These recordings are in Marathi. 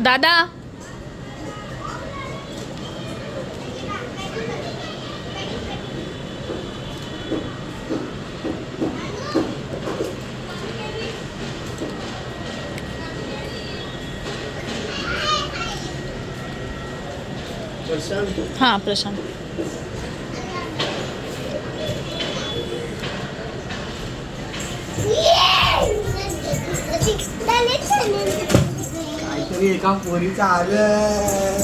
दादा हां प्रशांत काहीतरी एका पोरीचं आलं.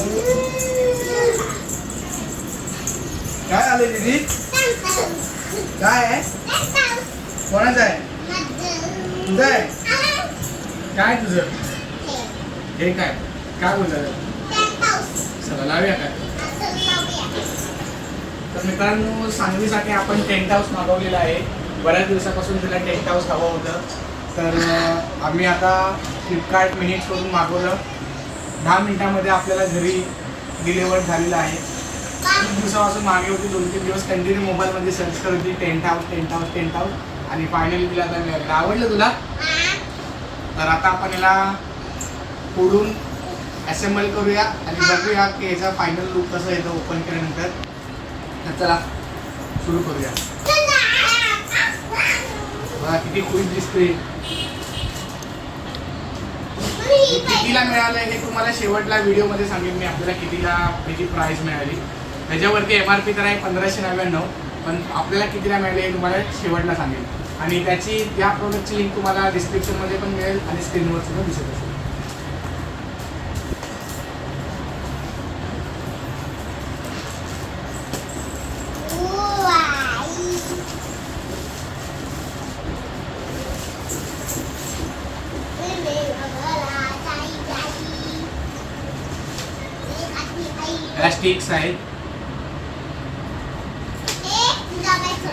काय आलं दीदी? काय आहे? कोणाचं आहे? तुझं आहे? काय तुझं? हे काय काय बोलतात? सगळं लावूया काय? तर मित्रांनो, सांगलीसाठी आपण टेंट हाऊस मागवलेला आहे. बऱ्याच दिवसापासून तिला टेंट हाऊस हवं होतं. तर आम्ही आता फ्लिपकार्ट मिनिट्स करून मागवलं. 10 मिनिटामध्ये आपल्याला घरी डिलिव्हर झालेलं आहे. खूप दिवसापासून मागे होती, 2-3 दिवस कंटिन्यू मोबाईलमध्ये सर्च करत होती टेंट हाऊस. आणि फायनली तिला आता मिळालं. आवडलं तुला? तर आता आपण याला फोडून असेंबल करूया आणि बघूया की याचा फायनल लुक कसं येतं ओपन केल्यानंतर. तर चला सुरू करूया. बघा किती खुश दिसते. कितीला मिळालं हे तुम्हाला शेवटला व्हिडिओमध्ये सांगेन मी, आपल्याला कितीला त्याची प्राईस मिळाली. त्याच्यावरती MRP तर आहे 1599, पण आपल्याला कितीला मिळाले हे तुम्हाला शेवटला सांगेन. आणि त्याची या प्रोडक्टची लिंक तुम्हाला डिस्क्रिप्शनमध्ये पण मिळेल आणि स्क्रीनवर सुद्धा दिसत असेल. स्टिक्स आहेत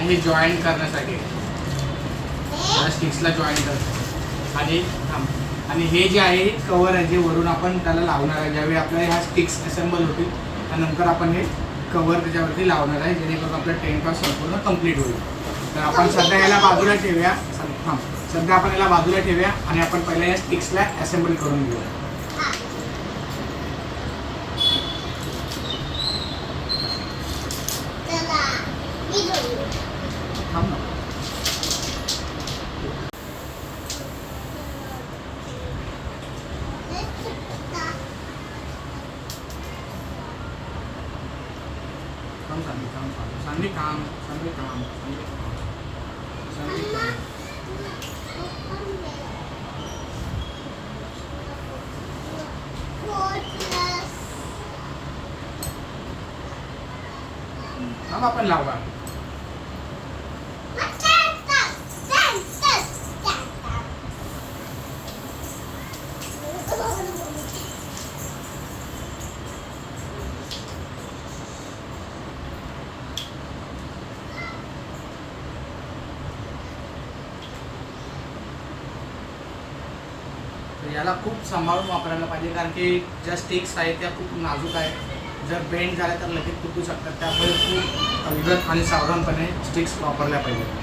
हे जॉईंट करण्यासाठी, स्टिक्सला जॉईंट करतो. आणि हे जे आहे कवर आहे जे वरून आपण त्याला लावणार आहे. ज्यावेळी आपल्या ह्या स्टिक्स असेंबल होतील त्यानंतर आपण हे कवर त्याच्यावरती लावणार आहे, जेणेकरून आपलं टेंट हाऊस संपूर्ण कंप्लीट होईल. तर आपण सध्या याला बाजूला ठेवूया. सध्या आपण याला बाजूला ठेवूया आणि आपण पहिल्या या स्टिक्सला असेंबल करून घेऊया. आपण लावा. याला खूप सांभाळून वापरायला पाहिजे, कारण की ज्या स्टिक्स आहेत त्या खूप नाजूक आहेत. जर बेंड झाल्या तर लगेच तुटू शकतात. त्यामुळे खूप अविरत आणि सावधानपणे स्टिक्स वापरल्या पाहिजेत.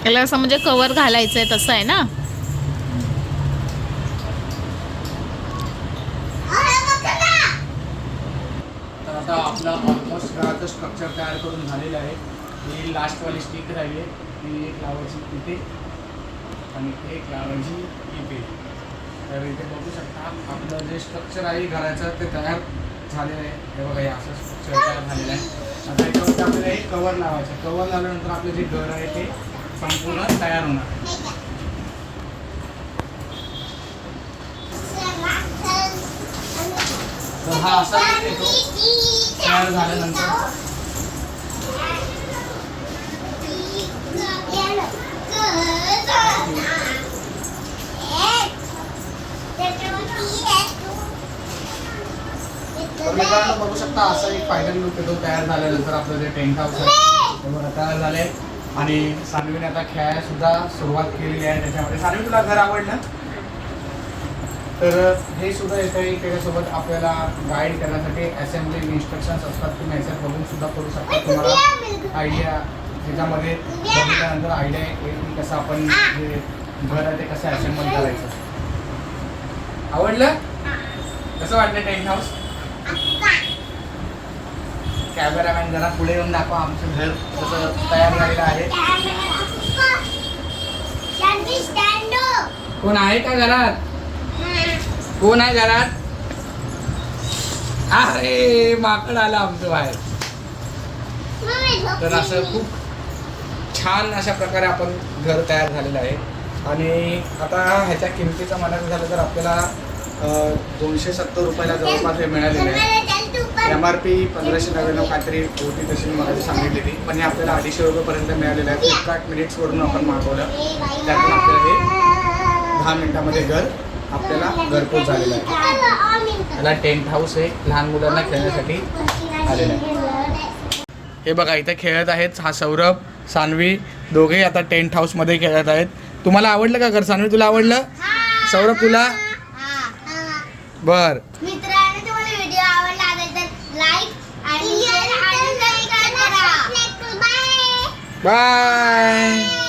याला असं म्हणजे कवर घालायचंय तसं आहे ना. तर आता आपला ऑलमोस्ट घराचं स्ट्रक्चर तयार करून झालेलं आहे. ही लास्टवाली स्टिक राहिली आहे, ती एक लावायची इथे आणि एक लावायची इथे. तर इथे बघू शकता आपलं जे स्ट्रक्चर आहे घराचं ते तयार झालेलं आहे. हे बघा, हे असं स्ट्रक्चर तयार झालेलं आहे. आता याच्यावरती आपल्याला एक कवर लावायचं. कवर लावल्यानंतर आपलं जे घर आहे ते संपूर्ण तयार होणार. तर हा असा येतो तयार झाल्यानंतर. तर मित्रांनो बघू शकता असं एक फायनल लुक येतो तयार झाल्यानंतर आपलं जे टेंट हाऊस आहे ते बघा तयार झाले. आणि सानवीने आता खेळायला सुद्धा सुरुवात केलेली आहे त्याच्यामध्ये. सानवी तुला घर आवडलं? तर हे सुद्धा येतं आहे त्याच्यासोबत आपल्याला गाईड करण्यासाठी असेंब्लिंग इन्स्ट्रक्शन्स असतात. तुम्ही याच्यात बघून सुद्धा करू शकता. तुम्हाला आयडिया त्याच्यामध्ये बघितल्यानंतर आयडिया येईल की कसं आपण जे घर आहे ते कसं असेंबल करायचं. आवडलं? कसं वाटलं टेंट हाऊस? कॅमेरामॅन जरा पुढे येऊन दाखवा आमचं घर कसं तयार झालेलं आहे. कोण आहे का घरात? कोण आहे घरात? अरे माकड आलं आमचं बाहेर. तर असं खूप छान अशा प्रकारे आपण घर तयार झालेलं आहे. आणि आता ह्याच्या किमतीचं म्हणायचं झालं तर आपल्याला 270 रुपयाला जवळपास हे मिळालेलं आहे. MRP 1599 काहीतरी होती तशी मला सांगितलेली, पण हे आपल्याला 250 रुपयापर्यंत मिळालेलं आहे. फ्लिपकार्ट मिनिट्सवरून आपण मागवलं, त्यातून आपल्याला हे 10 मिनिटामध्ये घर आपल्याला घरपोच झालेलं आहे. त्याला टेंट हाऊस आहे, लहान मुलांना खेळण्यासाठी आलेलं आहे. हे बघा इथे खेळत आहेत हा सौरभ सानवी दोघेही आता टेंट हाऊसमध्ये खेळत आहेत. तुम्हाला आवडलं का घर? सानवी तुला आवडलं? सौरभ तुला? बर मित्रांनो तुम्हाला व्हिडिओ आवडला असेल तर लाईक आणि शेअर आणि सबस्क्राइब करा. बाय.